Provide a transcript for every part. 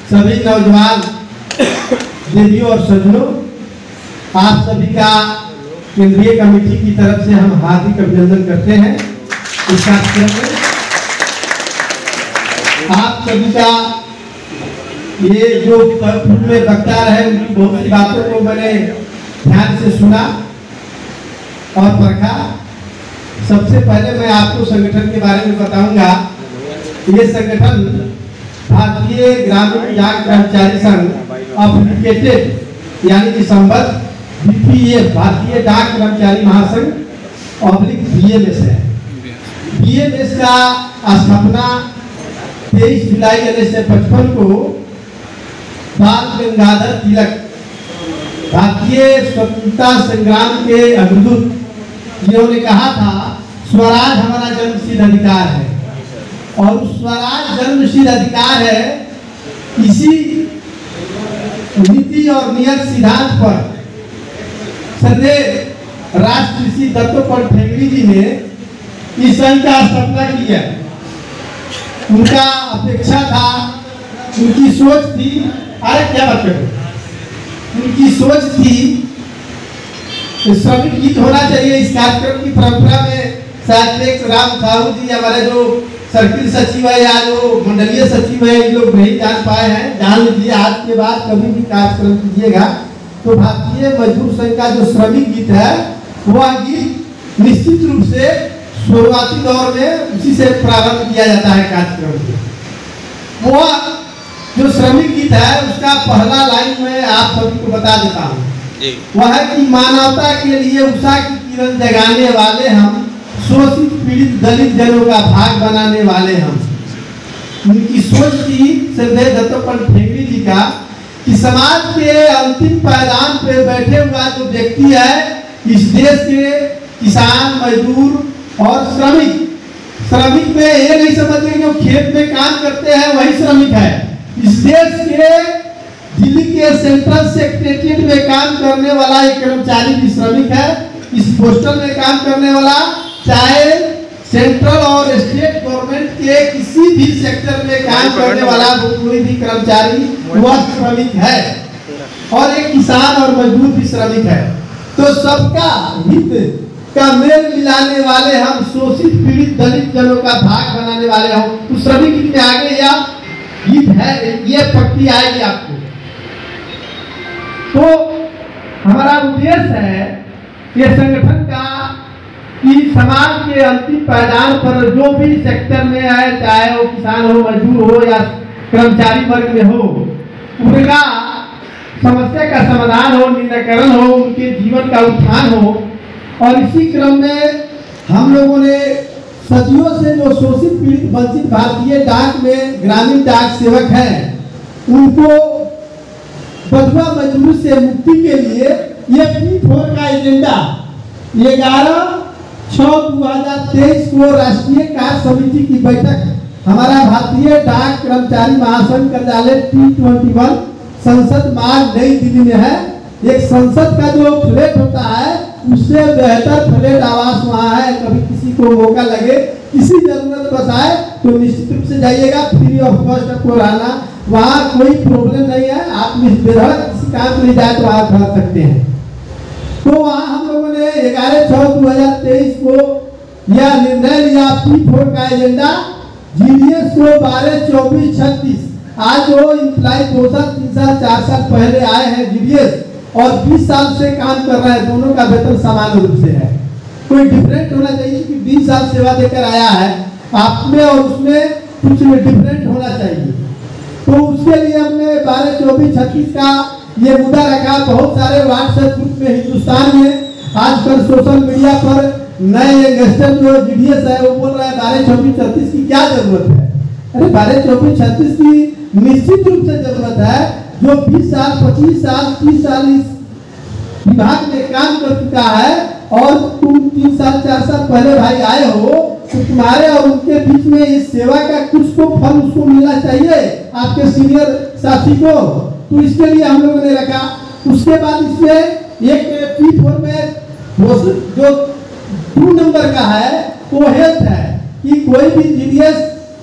सभी नौजवान देवियों और सज्जनों, आप सभी का केंद्रीय कमेटी की तरफ से हम हार्दिक अभिनंदन करते हैं। इस कार्यक्रम में आप सभी का ये जो में वक्ता रहे उनकी बहुत सी बातों को मैंने ध्यान से सुना और परखा। सबसे पहले मैं आपको संगठन के बारे में बताऊंगा। ये संगठन भारतीय ग्रामीण डाक कर्मचारी संघ एफिलिएटेड यानी कि संबद्ध बीपीएफ भारतीय डाक कर्मचारी महासंघ बीएमएस है। बीएमएस का स्थापना 23 जुलाई 1955 को बाल गंगाधर तिलक भारतीय स्वतंत्रता संग्राम के अग्रदूत जिन्होंने कहा था स्वराज हमारा जन्मसिद्ध अधिकार है, और स्वराज जन्मसिद्ध अधिकार है। इसी नीति और नियत सिद्धांत पर सदैव राष्ट्र ऋषि दत्तोपंत ठेंगड़ी जी ने इस संघ का स्थापना की है। उनका अपेक्षा था, उनकी सोच थी, अरे क्या बात करो, उनकी सोच थी श्रमिक गीत होना चाहिए। इस कार्यक्रम की परंपरा में शायद राम साहू जी हमारे जो सर्किल सचिव है या जो मंडलीय सचिव है, इन लोग नहीं जान पाए हैं। जान लीजिए, आज के बाद कभी भी कार्यक्रम कीजिएगा तो भारतीय मजदूर संघ का जो श्रमिक गीत है वह गीत निश्चित रूप से शुरुआती दौर में उसी से प्रारंभ किया जाता है कार्यक्रम। वह जो श्रमिक गीत है उसका पहला लाइन में आप सभी को बता देता हूँ। वह है कि मानवता के लिए उषा की किरण जगाने वाले हम, शोषित पीड़ित दलित जनों का भाग बनाने वाले हम। उनकी सोच थी श्रद्धेय दत्तोपंत ठेंगड़ी जी का कि समाज के अंतिम पायदान पे बैठे हुआ जो व्यक्ति है इस देश के किसान, मजदूर और श्रमिक में ये नहीं समझते कि जो खेत में काम करते हैं वही श्रमिक है। इस देश के दिल्ली के सेंट्रल सेक्रेटरिएट में काम करने वाला एक कर्मचारी भी श्रमिक है। इस पोस्टल में काम करने वाला, चाहे सेंट्रल और स्टेट गवर्नमेंट के किसी भी सेक्टर में काम करने वाला कोई भी कर्मचारी वह श्रमिक है, और एक किसान और मजदूर भी श्रमिक है। तो सबका हित का मेल मिलाने वाले हम, शोषित पीड़ित दलित जनों का भाग बनाने वाले हम। तो श्रमिक गीत में आगे या गीत है, ये पट्टी आएगी आपको। तो हमारा उद्देश्य है ये संगठन का कि समाज के अंतिम पायदान पर जो भी सेक्टर में है, चाहे वो किसान हो, मजदूर हो या कर्मचारी वर्ग में हो, उनका समस्या का समाधान हो, निराकरण हो, उनके जीवन का उत्थान हो। और इसी क्रम में हम लोगों ने सदियों से जो शोषित पीड़ित वंचित भारतीय डाक में ग्रामीण डाक सेवक हैं, उनको बंधुआ मजदूरी से मुक्ति के लिए ये P4 का एजेंडा 11/6/2023 को राष्ट्रीय कार्य समिति की बैठक हमारा भारतीय डाक कर्मचारी महासंघ कार्यालय T21 संसद मार्ग नई दिल्ली में है। एक संसद का जो फ्लैट होता है उससे बेहतर फ्लैट आवास वहाँ है। कभी किसी को मौका लगे, किसी जरूरत बस आए तो निश्चित रूप से जाइएगा, फ्री ऑफ कॉस्ट आपको रहना, वहाँ कोई प्रॉब्लम नहीं है। आप बेधड़क किसी काम के लिए जाए तो आप रह सकते हैं। तो वहाँ हम लोगों ने 11/6/2023 को यह निर्णय लिया P4 का एजेंडा GDS को 12/24/36। आज वो इम्प्लाई 2 साल 3 साल 4 साल पहले आए हैं GDS और 20 साल से काम कर रहे हैं, दोनों का वेतन समान रूप से है। कोई डिफरेंट होना चाहिए कि 20 साल सेवा देकर आया है, आप में और उसमें कुछ डिफरेंट होना चाहिए। तो उसके लिए हमने 12/24/36 का ये मुद्दा रखा। बहुत सारे व्हाट्सएप ग्रुप में हिंदुस्तान में आजकल सोशल मीडिया पर नए यंगस्टर जो GDS है वो बोल रहा है 12/24/36 की क्या जरूरत है। अरे 12/24/36 की निश्चित रूप से जरूरत है। जो 20 साल 25 साल 30 साल इस विभाग में काम कर चुका है और तुम 3 साल 4 साल पहले भाई आए हो, तो तुम्हारे और उनके बीच में इस सेवा का कुछ तो फल उसको मिलना चाहिए, आपके सीनियर साथी को। तो इसके लिए हम लोगों ने रखा। उसके बाद इसमें एक P4 में जो 2 नंबर का है वो हेल्थ है कि कोई भी GDS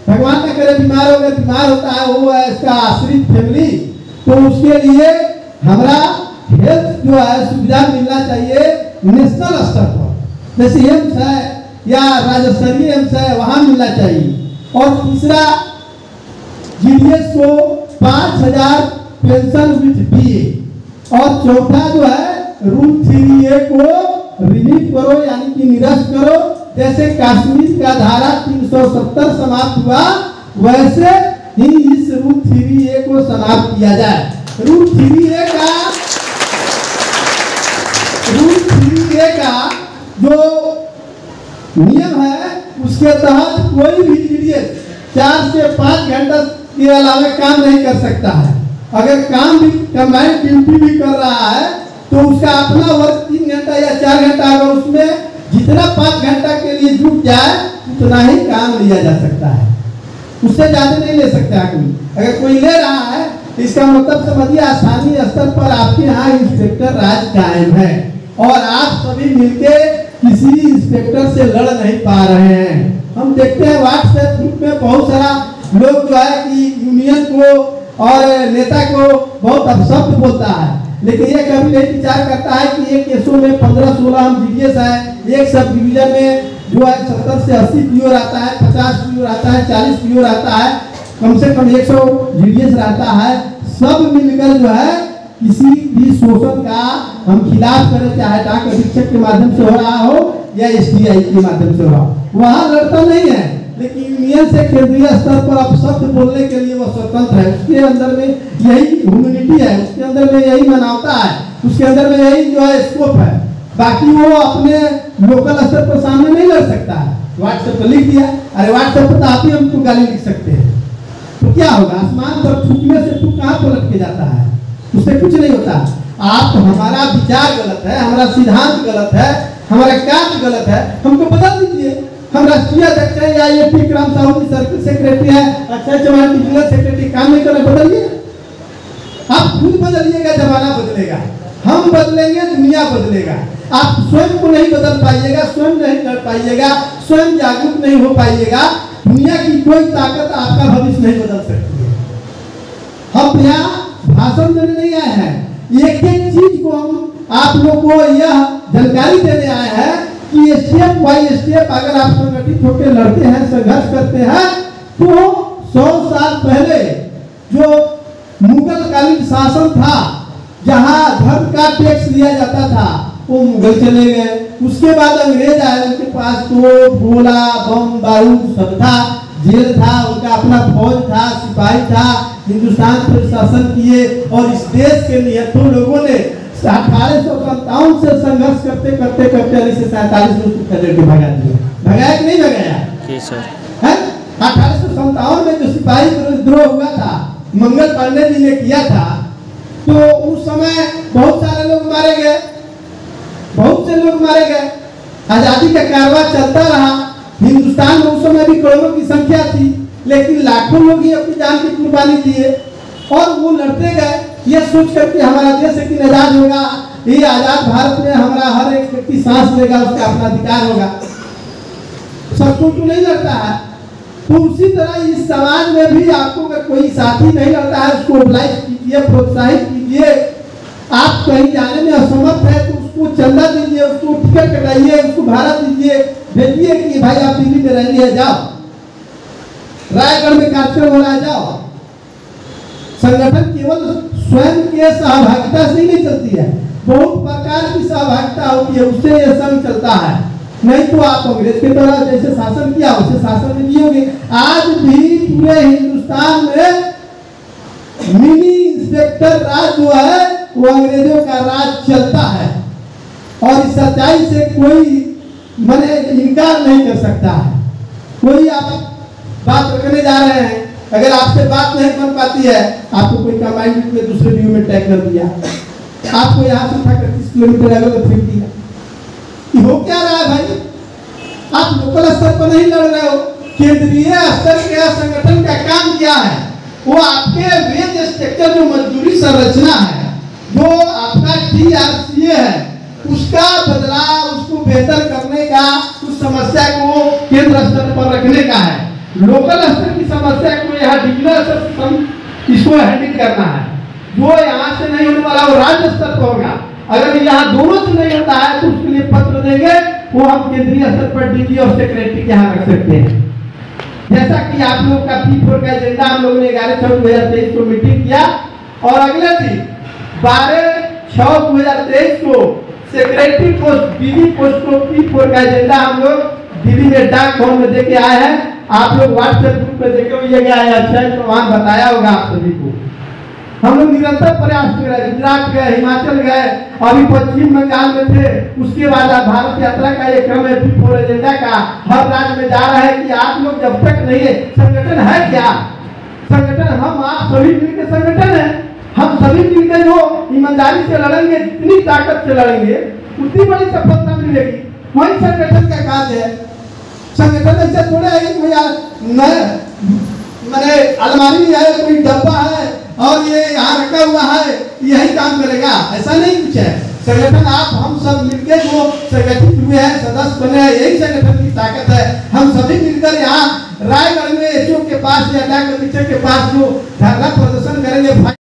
भगवान न करे बीमार हो गए, बीमार होता है वो है इसका आश्रित फैमिली, तो उसके लिए हमारा हेल्थ जो है सुविधा मिलना चाहिए नेशनल स्तर पर, जैसे एम्स है या राज्य स्तरीय एम्स है वहां मिलना चाहिए। और तीसरा जीडीएस को 5,000 पेंशन विथ बीए, और चौथा जो है रूल 3A को रिलीव करो यानी कि निरस्त करो। जैसे कश्मीर का धारा 370 समाप्त हुआ वैसे ही इस रूल 3A को समाप्त किया जाए। रूल 3A का जो नियम है उसके तहत कोई भी जीडीएस 4 से 5 घंटा के अलावा काम नहीं कर सकता है। अगर काम भी कंबाइंड ड्यूटी भी कर रहा है तो उसका अपना वर्क 3 घंटा या 4 घंटा, अगर उसमें जितना 5 घंटा के लिए जुट जाए उतना ही काम लिया जा सकता है, उससे ज्यादा नहीं ले सकता कोई। अगर कोई ले रहा है इसका मतलब समझिए स्थानीय स्तर पर आपके यहाँ इंस्पेक्टर राज कायम है और आप सभी मिलके किसी इंस्पेक्टर से लड़ नहीं पा रहे हैं। हम देखते हैं व्हाट्सएप ग्रुप में बहुत सारा लोग जो है कि यूनियन को और नेता को बहुत अपशब्द बोलता है, लेकिन ये कभी नहीं विचार करता है कि एक केसों में 15-16 हम जीडीएस है, एक सब डिवीजन में जो है 70 से 80 पीओ रहता है, 50 पीओ रहता है, 40 पीओ रहता है, कम से कम 100 जीडीएस रहता है। सब मिलकर जो है किसी भी शोषण का हम खिलाफ करें, चाहे डाक अधीक्षक के माध्यम से हो रहा हो या एसटीआई के माध्यम से हो रहा हो, वहाँ लड़ता नहीं है। लेकिन यूनियन से केंद्रीय स्तर पर अब शब्द बोलने के लिए वो स्वतंत्र है, उसके अंदर में यही ह्यूमैनिटी है, उसके अंदर में यही मानवता है, उसके अंदर में यही जो है स्कोप है। बाकी वो अपने लोकल स्तर पर सामने नहीं लड़ सकता है। व्हाट्सएप पर लिख दिया, अरे व्हाट्सएप पर तो आप ही हमको गाली लिख सकते हैं, तो क्या होगा? आसमान पर थूकने से तू कहाँ पलट के जाता है? उससे कुछ नहीं होता। आप हमारा विचार गलत है, हमारा सिद्धांत गलत है, हमारा कार्य गलत है, हमको बदल दीजिए। हम राष्ट्रीय अध्यक्ष है या ये पी राम साहू जी सर्किल सेक्रेटरी है, अक्षय चौहान डिविजनल सेक्रेटरी, काम नहीं कर रहे, बदलिए। आप खुद बदलिएगा, जमाना बदलेगा, हम बदलेंगे, दुनिया बदलेगा। आप स्वयं को नहीं बदल पाइएगा, स्वयं नहीं कर पाइएगा, स्वयं जागरूक नहीं हो पाइएगा, दुनिया की कोई ताकत आपका भविष्य नहीं बदल सकती है। हम यहाँ भाषण देने नहीं आए हैं, एक एक चीज को हम आप लोग को यह जानकारी देने आए हैं कि स्टेप बाय स्टेप अगर आप संगठित होकर लड़ते हैं, संघर्ष करते हैं, तो 100 साल पहले जो मुगल कालीन शासन था, जहां धर्म का टैक्स लिया जाता था, वो मुगल चले गए। उसके बाद अंग्रेज आए, उनके पास तो गोला बम बारूद सब था, जेल था, उनका अपना फौज था, सिपाही था, हिंदुस्तान पर शासन किए और इस देश के निहत्थों लोगों ने 1857 से संघर्ष करते करते करते 1947 में उसको खदेड़ के भगा दिया। भगाया कि नहीं भगाया? जी सर। है 1857 में जो सिपाही विद्रोह हुआ था, मंगल पांडे जी ने किया था, तो उस समय बहुत सारे लोग मारे गए, बहुत से लोग मारे गए। आजादी का कारवां चलता रहा। हिंदुस्तान में उस समय भी करोड़ों की संख्या थी, लेकिन लाखों लोग ही अपनी जान की कुर्बानी दिए और वो लड़ते गए, ये सोच करके हमारा देश एक दिन आजाद होगा, ये आजाद भारत में हमारा हर एक व्यक्ति सांस लेगा, उसका अपना अधिकार होगा। सबको तो नहीं लड़ता है। तो उसी तरह इस समाज में भी आपको अगर कोई साथी नहीं लड़ता है, उसको मोबिलाइज कीजिए, प्रोत्साहित कीजिए। आप कहीं जाने में असमर्थ है तो उसको चंदा दीजिए, उसको टिकट कटाइए, उसको भाड़ा दीजिए, भेजिए कि भाई आप दिल्ली में रहिए, जाओ रायगढ़ में कार्यक्रम हो रहा है, जाओ। संगठन केवल स्वयं के सहभागिता से ही नहीं चलती है, बहुत प्रकार की सहभागिता होती है, उससे यह संघ चलता है। नहीं तो आप अंग्रेज के तरह जैसे शासन किया वैसे शासन में जियोगे। आज भी पूरे हिंदुस्तान में मिनी इंस्पेक्टर राज जो है वो अंग्रेजों का राज चलता है और इस सच्चाई से कोई मैंने इनकार नहीं कर सकता है। कोई आप बात रखने जा रहे हैं, अगर आपसे बात नहीं बन पाती है, आपको कोई कंबाइंड में दूसरे व्यू में टैग कर दिया, आपको यहाँ से उठा कर 30 किलोमीटर आगे तो फेंक दिया, हो क्या रहा है भाई? आप लोकल स्तर पर नहीं लड़ रहे हो, केंद्रीय स्तर के संगठन का काम क्या है? वो आपके वेज स्ट्रक्चर जो मजदूरी संरचना है, जो आपका TRCA है, उसका बदलाव, उसको बेहतर करने का, उस समस्या को केंद्र स्तर पर रखने का है। लोकल स्तर की समस्या को यहाँ डिविजनल स्तर इसको हैंडल करना है। जो यहाँ से नहीं होने वाला वो राज्य स्तर पर होगा। अगर यहाँ दोनों से नहीं होता है तो उसके लिए पत्र देंगे, वो हम केंद्रीय स्तर पर डीजी और सेक्रेटरी के यहाँ रख सकते हैं। जैसा कि आप लोग का P4 का एजेंडा हम लोगों ने 11/6/2023 को मीटिंग किया और अगले दिन 12/6/2023 को सेक्रेटरी पोस्ट डीजी पोस्ट को P4 का एजेंडा हम लोग दिल्ली में डाक भवन में देके आए हैं। आप लोग व्हाट्सएप ग्रुप पे देखे हुए गया है, अक्षय चौहान बताया होगा आप सभी को। हम लोग निरंतर प्रयास कर रहे हैं, गुजरात गए, हिमाचल गए, अभी पश्चिम बंगाल में थे, उसके बाद भारत यात्रा का ये क्रम है P4 एजेंडा का, हर राज्य में जा रहा है कि आप लोग जब तक नहीं है, संगठन है क्या? संगठन हम आप सभी मिलकर संगठन है, हम सभी मिलकर जो ईमानदारी से लड़ेंगे, जितनी ताकत से लड़ेंगे उतनी बड़ी सफलता मिलेगी। वही संगठन का कार्य है। संगठन ऐसे थोड़े है कि मैंने अलमारी में है, कोई डब्बा है और ये यहाँ रखा हुआ है यही काम करेगा, ऐसा नहीं कुछ है। संगठन आप हम सब मिलकर जो संगठित हुए हैं, सदस्य बने हैं, यही संगठन की ताकत है। हम सभी मिलकर यहाँ रायगढ़ में एचओ के पास या डाक कमिश्नर के पास जो धरना प्रदर्शन करेंगे।